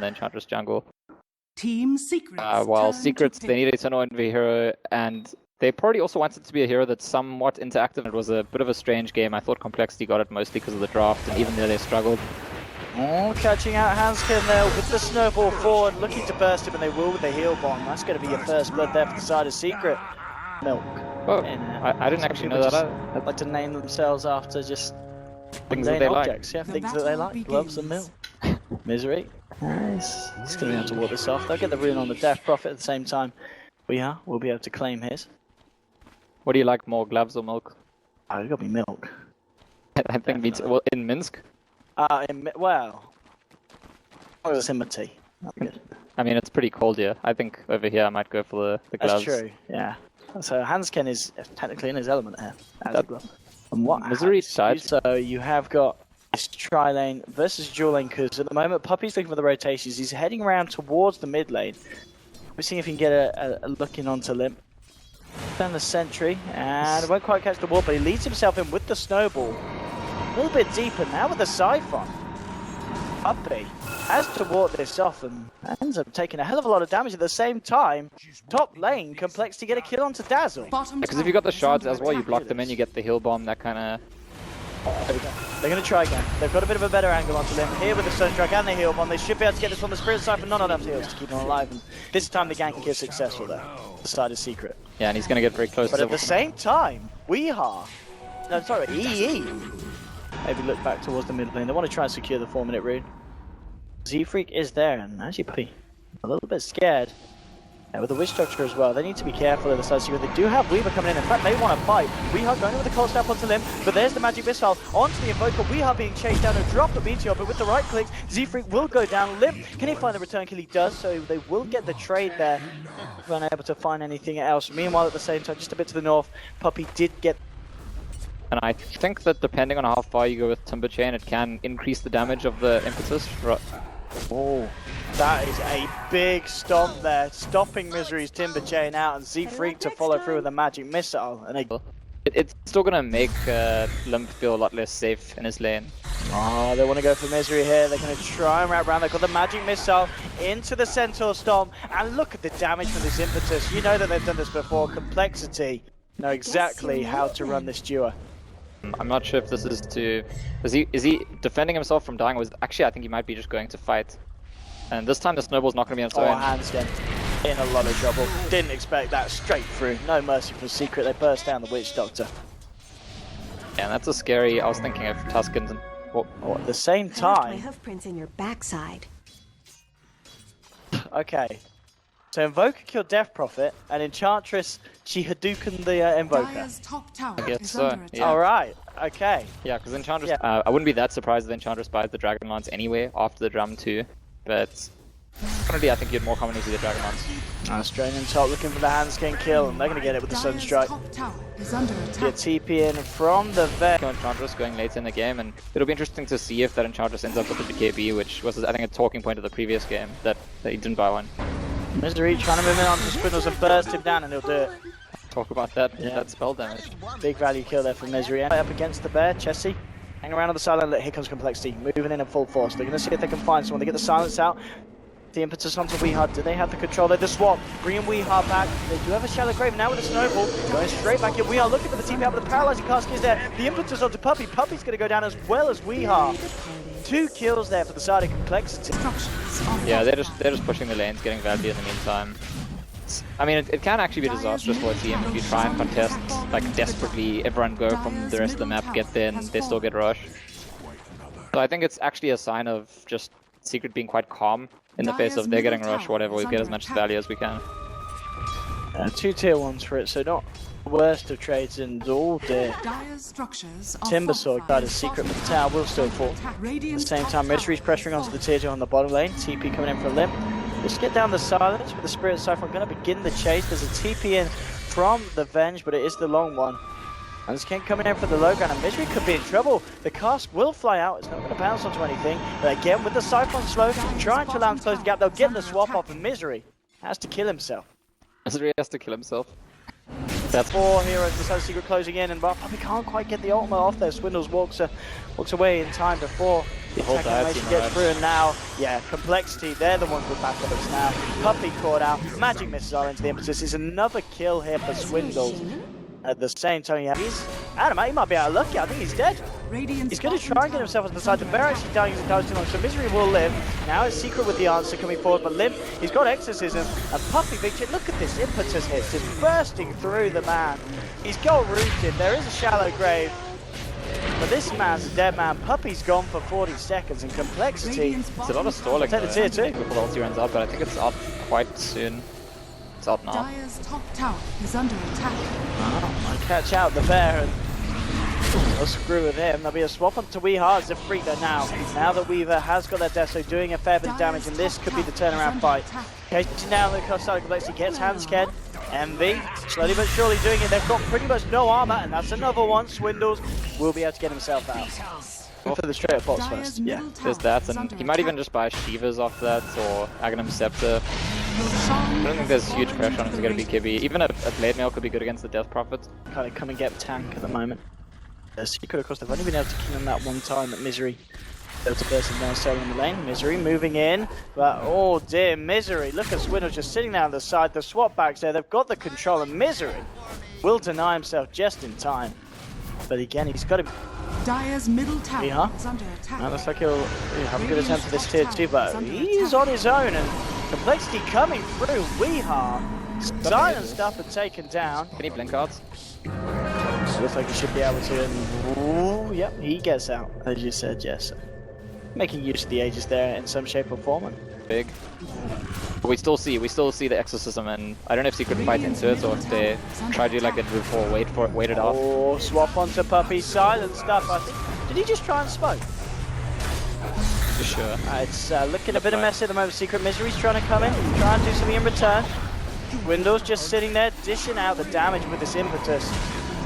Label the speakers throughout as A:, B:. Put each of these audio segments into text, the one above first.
A: the Enchantress jungle.
B: Team Secrets.
A: While Secrets, they need EternalEnvy hero, and they probably also wanted it to be a hero that's somewhat interactive. It was a bit of a strange game. I thought compLexity got it mostly because of the draft, and even there they struggled.
C: Oh, catching out Hanskin there with the snowball forward, looking to burst him, and they will with the heal bomb. That's going to be your first blood there for the side of Secret. Milk.
A: Oh, I didn't actually know that.
C: I'd like to name themselves after just
A: Things that they
C: objects.
A: like.
C: Yeah, things that they like. Gloves and milk. Misery. Nice. He's going to be able to walk this off. They'll get the rune on the Death Prophet at the same time. We'll be able to claim his.
A: What do you like more, gloves or milk?
C: Oh, it's got to be milk.
A: I think me too. Well, in Minsk?
C: Well, proximity.
A: I mean, it's pretty cold here. I think over here I might go for the gloves.
C: That's true, yeah. So Hanskin is technically in his element here. And what
A: Misery side.
C: So you have got this tri-lane versus dual lane, because at the moment Puppey's looking for the rotations. He's heading around towards the mid lane. We're seeing if he can get a look in onto Limp. Found the sentry, and won't quite catch the wall, but he leads himself in with the snowball. A little bit deeper now with the Siphon. Puppey has to walk this off and ends up taking a hell of a lot of damage at the same time. Top lane, compLexity get a kill onto Dazzle.
A: Because if you got the shards as well, you block them in, you get the heal bomb, that kind of...
C: There we go. They're going to try again. They've got a bit of a better angle onto them. Here with the Sunstrike and the heal bomb, they should be able to get this one. The Spirit Siphon, not enough heals to keep them alive. And this time the gank is successful there. The side is Secret.
A: Yeah, and he's going to get very close.
C: But at the same time, EE. Maybe look back towards the mid lane. They want to try and secure the 4-minute rune. Z-Freak is there, and actually Puppey a little bit scared. With the Witch Doctor as well, they need to be careful of the side Secret. They do have Weaver coming in. In fact, they want to fight. Weehaw going in with the cold snap onto Limb, but there's the magic missile onto the Invoker. Weehaw being chased down and drop the meteor, but with the right clicks, Z-Freak will go down. Limb, can he find the return kill? He does, so they will get the trade there. Unable to find anything else. Meanwhile, at the same time, just a bit to the north, Puppey did get.
A: And I think that depending on how far you go with Timber Chain, it can increase the damage of the impetus.
C: Oh, that is a big stomp there, stopping Misery's Timber Chain out, and Z-Freak to follow through with a magic missile. And
A: it's still going to make Limp feel a lot less safe in his lane.
C: Oh, they want to go for Misery here. They're going to try and wrap around. They've got the magic missile into the Centaur Stomp, and look at the damage from this impetus. You know that they've done this before. compLexity know exactly how to run this duo.
A: I'm not sure if this is to... Is he defending himself from dying? Actually, I think he might be just going to fight. And this time the snowball's not going to be on its own.
C: Hanskin in a lot of trouble. Didn't expect that, straight through. No mercy for Secret. They burst down the Witch Doctor.
A: Yeah, and that's a scary... I was thinking of Tuskens and...
C: at the same time...
D: My hoof prints in your backside.
C: Okay. So Invoker killed Death Prophet, and Enchantress, she Hadoukened the Invoker.
A: I guess so, yeah.
C: Alright, okay.
A: Yeah, because Enchantress... I wouldn't be that surprised if Enchantress buys the Dragon Lance anyway, after the Drum too. But... currently I think you'd more commonly see the Dragon Lance.
C: Australian top looking for the Hanskin kill, and they're going to get it with the Sunstrike. Get TP in from the vet.
A: Enchantress going late in the game, and it'll be interesting to see if that Enchantress ends up with the BKB, which was, I think, a talking point of the previous game, that he didn't buy one.
C: Misery trying to move in onto Spindles and burst him down, and he'll do it.
A: Talk about that, that spell damage.
C: Big value kill there from Misery. And up against the bear, Chessie. Hang around on the sideline, look, here comes compLexity, moving in full force. They're going to see if they can find someone. They get the silence out. The impetus onto Weehaw. Do they have the control? They're the swap. Bringing Weehaw back. They do have a shallow grave now with a snowball. Going straight back in. Weehaw looking for the TP out, but the paralyzing cask is there. The impetus onto Puppey. Puppey's going to go down as well as Weehaw. 2 kills there for the side of compLexity.
A: Yeah, they're just pushing the lanes, getting value in the meantime. I mean, it can actually be disastrous for a team if you try and contest, like, desperately, everyone go from the rest of the map, get there, and they still get rushed. So I think it's actually a sign of just Secret being quite calm in the face of they're getting rushed, whatever, we get as much value as we can.
C: 2 tier 1s for it, so not worst of trades and all day. Timbersaw got his Secret, but the tower will still fall. At the same time, Misery's pressuring onto the tier 2 on the bottom lane. TP coming in for a limp. Just get down the silence with the Spirit Siphon. Going to begin the chase. There's a TP in from the Venge, but it is the long one. And this King coming in for the low ground, and Misery could be in trouble. The cask will fly out. It's not going to bounce onto anything. But again, with the Siphon slow, trying to allow him to close the gap. They'll get the swap off, and Misery has to kill himself.
A: Misery has to kill himself. That's
C: 4 heroes inside Secret closing in, and Puppey can't quite get the ultimate off there. Swindles walks away in time before the
A: whole
C: attack
A: dive
C: animation
A: team
C: gets
A: arrives.
C: through, and now, yeah, compLexity, they're the ones with backups now. Puppey caught out, magic misses are into the impetus. Is another kill here for Swindles. At the same time, yeah, he might be out of luck. I think he's dead. He's going to try and get himself on the side. The bear actually dying as it dies too long, so Misery will live. Now it's Secret with the answer coming forward, but Limp, he's got Exorcism, and Puppey Victor, look at this impetus hits, just bursting through the man. He's goal rooted, there is a shallow grave, but this man's a dead man. Puppey's gone for 40 seconds, and compLexity.
A: It's a lot of stalling
C: Take the tier 2.
A: before the ulti runs out, but I think it's out quite soon. It's out now.
E: Dire's top tower is under attack.
C: I catch out the bear and I'll screw with him. There'll be a swap onto Weeha as a freak there now. Now that Weaver has got that death, so doing a fair bit of damage, and this could be the turnaround fight. Okay, now the side of compLexity gets handscared. Envy, slowly but surely doing it. They've got pretty much no armor, and that's another one. Swindles will be able to get himself out. Go for the straight up bots first. Yeah.
A: There's that, and he might even just buy Shivas off that, or Aghanim Scepter. I don't think there's huge pressure on him to get a BKB. Even a Blade Mail could be good against the Death Prophet.
C: Kind of come and get tank at the moment. Secret, of course, they've only been able to kill him that one time at Misery. Delta person now selling in the lane. Misery moving in, but oh dear, Misery. Look at Swindle just sitting there on the side. The swap backs there, they've got the control, and Misery will deny himself just in time. But again, he's got to.
E: Dire's middle tower is under attack.
C: Looks like he'll have a good attempt for this tier 2, but he's on his own, and compLexity coming through. Weeha silenced up and taken down.
A: Can he blink out?
C: Looks like he should be able to, and ooh, yep, he gets out, as you said, yes. Making use of the Aegis there in some shape or form. And
A: Big. But we still see the Exorcism, and I don't know if Secret can fight into it or if they try to do like they did before, wait it off.
C: Oh, swap onto Puppey, silenced up. I think. Did he just try and smoke?
A: For sure.
C: It's looking a bit of messy at the moment. Secret Misery's trying to come in, try and do something in return. Windows just sitting there, dishing out the damage with this impetus.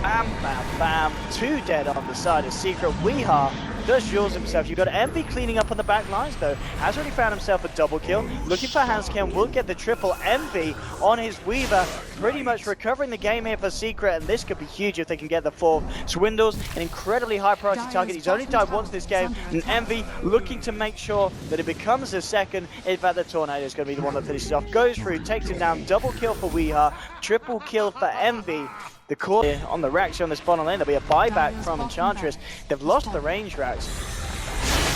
C: Bam, bam, bam. 2 dead on the side of Secret. Weeha does yours himself. You've got Envy cleaning up on the back lines though. Has already found himself a double kill. Looking for handscan, will get the triple. Envy on his Weaver. Pretty much recovering the game here for Secret, and this could be huge if they can get the 4th. Swindles, an incredibly high priority target. He's only died once this game, and Envy looking to make sure that it becomes the second. In fact, the Tornado is going to be the one that finishes off. Goes through, takes him down. Double kill for Weeha. Triple kill for Envy. The core on the racks on this bottom lane, there'll be a buyback from Enchantress. They've lost the range racks.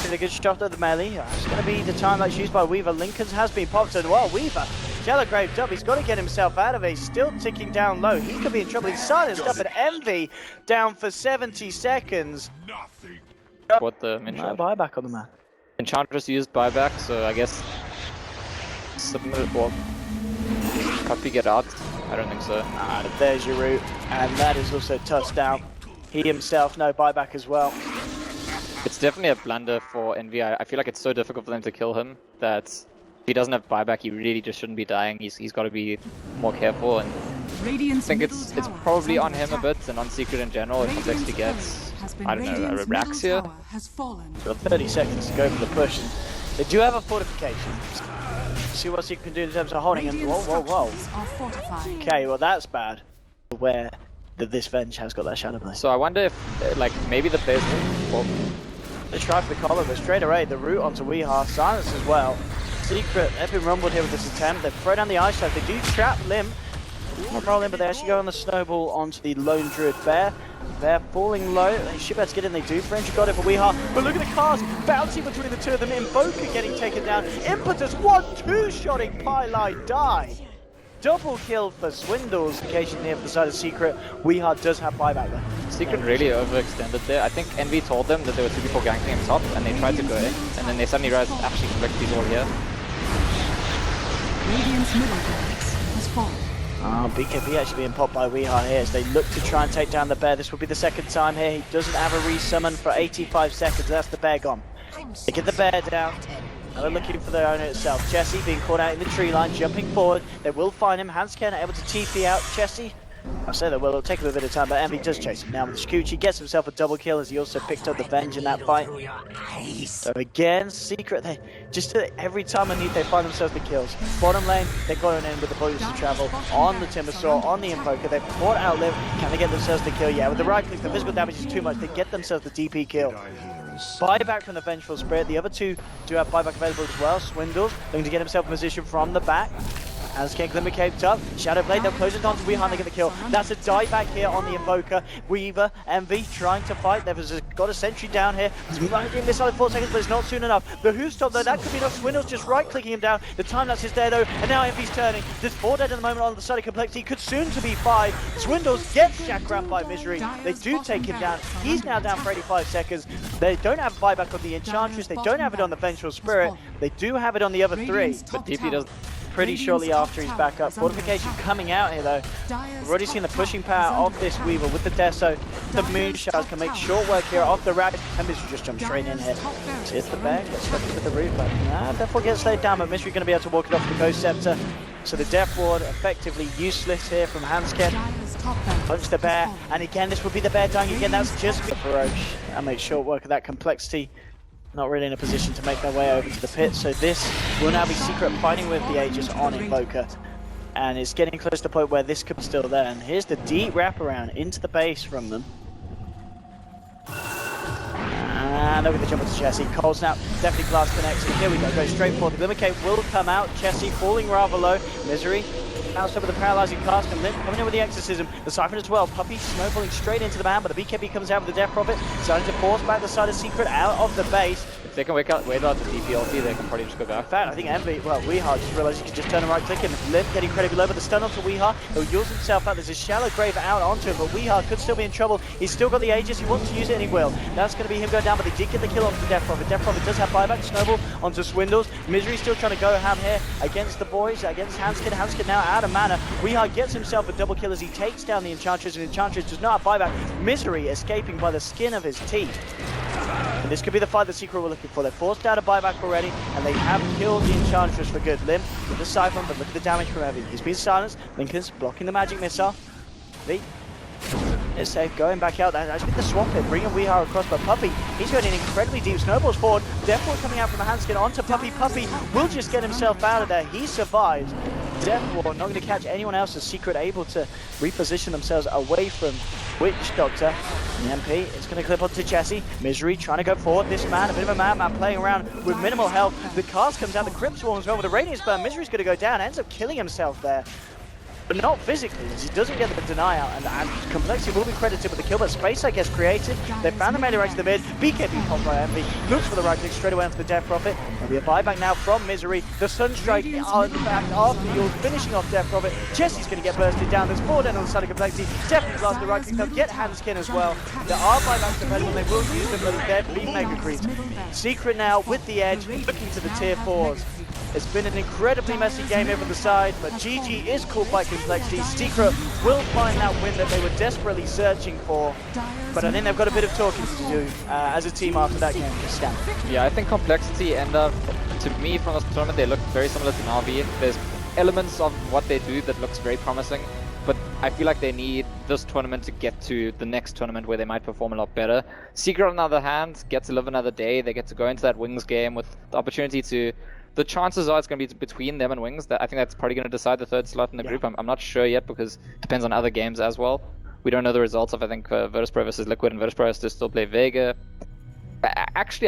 C: Did a good shot at the melee. It's going to be the time that's used by Weaver. Lincoln's has been popped as well. Weaver, Grave up. He's got to get himself out of it. He's still ticking down low. He could be in trouble. He's silenced up at Envy, down for 70 seconds.
A: What the min shot?
C: Buyback on the man.
A: Enchantress used buyback, so I guess Puppey get out. I don't think so.
C: There's your route, and that is also a touchdown. He himself, no buyback as well.
A: It's definitely a blunder for Envy. I feel like it's so difficult for them to kill him that if he doesn't have buyback, he really just shouldn't be dying. He's got to be more careful, and I think it's probably on him a bit and on Secret in general if compLexity gets, I don't know, a Rax here.
C: Got 30 seconds to go for the push. And they do have a fortification. See what Secret can do in terms of holding him. Whoa. Okay, well that's bad. Aware that this Venge has got that Shadow Blade.
A: So I wonder if, like, maybe the players will...
C: They try for the collar, but straight away the route onto Weeha, silence as well. Secret, they've been rumbled here with this attempt. They throw down the ice trap. They do trap Limb. Not rolling, but they actually go on the snowball onto the lone druid bear. They're falling low. They should be able to get in. They do. French got it for Weeha. But look at the cars bouncing between the two of them. Invoker getting taken down. Impetus 1-2 shotting pieliedie die. Double kill for Swindles. Occasion here for the side of Secret. Weeha does have buyback there.
A: Secret really overextended there. I think Envy told them that there were 2 people ganking him top, and they tried to go in, and then they suddenly realized actually compLexity's all here.
E: Radiant's middle barracks has fallen.
C: BKB actually being popped by Weeha here as they look to try and take down the bear. This will be the second time here. He doesn't have a resummon for 85 seconds. That's the bear gone. They get the bear down. Now they're looking for their owner itself. Chessie being caught out in the tree line, jumping forward. They will find him. Handscan able to TP out. Chessie I say that, well, it'll take a little bit of time, but Envy does chase him now with the Scucci, gets himself a double kill as he also picked up the Venge in that fight. So again, Secret, they just every time I need, they find themselves the kills. Bottom lane, they're going in with the volumes to travel on the Timbersaw, on the Invoker. They've caught Outlive. Can they get themselves the kill? Yeah, with the right click, the physical damage is too much. They get themselves the DP kill. Buyback from the Vengeful Spirit. The other two do have buyback available as well. Swindles looking to get himself in position from the back. As King Glimmer caped up, Shadowblade, they'll close it on to Weehan, they get the kill. That's a dieback here on the Invoker. Weaver, Envy trying to fight. They've got a sentry down here. He's missile in 4 seconds, but it's not soon enough. The Who stop though, that could be enough. Swindle's just right clicking him down. The time lapse is there though, and now Envy's turning. There's 4 dead at the moment on the side of complexity, could soon to be 5. Swindles gets Jack around by Misery. They do take him down. He's now down for 85 seconds. They don't have buyback on the Enchantress, they don't have it on the Vengeful Spirit. They do have it on the other 3.
A: But DP does
C: pretty shortly after he's back up. Fortification coming out here though. We've already seen the pushing power of this Weaver with the Deso. The Moonshards can make short work here off the rack, and Mystery just jumps straight in here. So it's the bag, gets stuck into the roof, but therefore gets laid down, but Mystery going to be able to walk it off the Ghost Scepter. So the Death Ward effectively useless here from Hanskin. Punch the bear, and again this would be the bear dying again. That's just Feroce, and make short work of that complexity. Not really in a position to make their way over to the pit, so this will now be Secret fighting with the Aegis on Invoker. And it's getting close to the point where this could be still there. And here's the deep wraparound into the base from them. And over the jump to Chessie. Cold Snap, definitely blast connects. And here we go, go straight forward. The Glimmer Cape will come out. Chessie falling rather low. Misery bounced up with the paralyzing cast, and Limp coming in with the exorcism. The Siphon as well. Puppey snowballing straight into the man, but the BKB comes out with the Death Prophet, starting to force back the side of Secret out of the base.
A: If they can wait out the DP ulti, they can probably just go back.
C: In fact, I think Envy, well, Weeha just realised he could just turn and right click him. Limp getting incredibly low, but the stun onto Weeha. He'll use himself out. There's a shallow grave out onto him, but Weeha could still be in trouble. He's still got the Aegis. He wants to use it, and he will. That's going to be him going down, but they did get the kill onto the Death Prophet. Death Prophet does have buyback. Snowball onto Swindles. Misery still trying to go ham here against the boys, against Hanskin. Hanskin now out of mana. Weeha gets himself a double kill as he takes down the Enchantress, and Enchantress does not have buyback. Misery escaping by the skin of his teeth. And this could be the fight that Secret were looking for. They're forced out of buyback already, and they have killed the Enchantress for good. Limp with the Siphon, but look at the damage from Envy. He's been silenced. Lincoln's blocking the magic missile. It's safe, going back out. That's been the swap hit, bringing Weeha across, but Puppey, he's going in incredibly deep. Snowballs forward. Deathward coming out from the Hanskin onto Puppey. Puppey will just get himself out of there. He survives. Deathward not going to catch anyone else as Secret able to reposition themselves away from Witch Doctor. The MP is going to clip onto Chessie. Misery trying to go forward. This man, a bit of a madman playing around with minimal health. The cast comes out, the Crypt Swarm as well with the Radiance Burn. Misery's going to go down, ends up killing himself there. But not physically, as he doesn't get the deny out, and complexity will be credited with the kill, but space, I guess, created. They found the melee right to the mid. BKB popped by Envy, looks for the right click straight away onto the Death Prophet. There'll be a buyback now from Misery. The Sunstrike, in fact, after you're finishing off Death Prophet. Chessie's going to get bursted down. There's 4 dead on the side of complexity. Definitely blast the right click. They'll get Hanskin as well. There are buybacks available, they will use them, but they're being mega creeps. Secret now with the edge, looking to the tier 4s. It's been an incredibly messy game over the side, but GG is called by complexity. Secret will find that win that they were desperately searching for, but I think they've got a bit of talking to do as a team after that game.
A: Yeah, I think complexity end up, to me from this tournament, they look very similar to Na'Vi. There's elements of what they do that looks very promising, but I feel like they need this tournament to get to the next tournament where they might perform a lot better. Secret, on the other hand, get to live another day. They get to go into that Wings game with the opportunity to... The chances are it's going to be between them and Wings. I think that's probably going to decide the 3rd slot in the group. I'm not sure yet because it depends on other games as well. We don't know the results of, I think, Virtus Pro versus Liquid, and Virtus Pro has to still play Vega. Actually,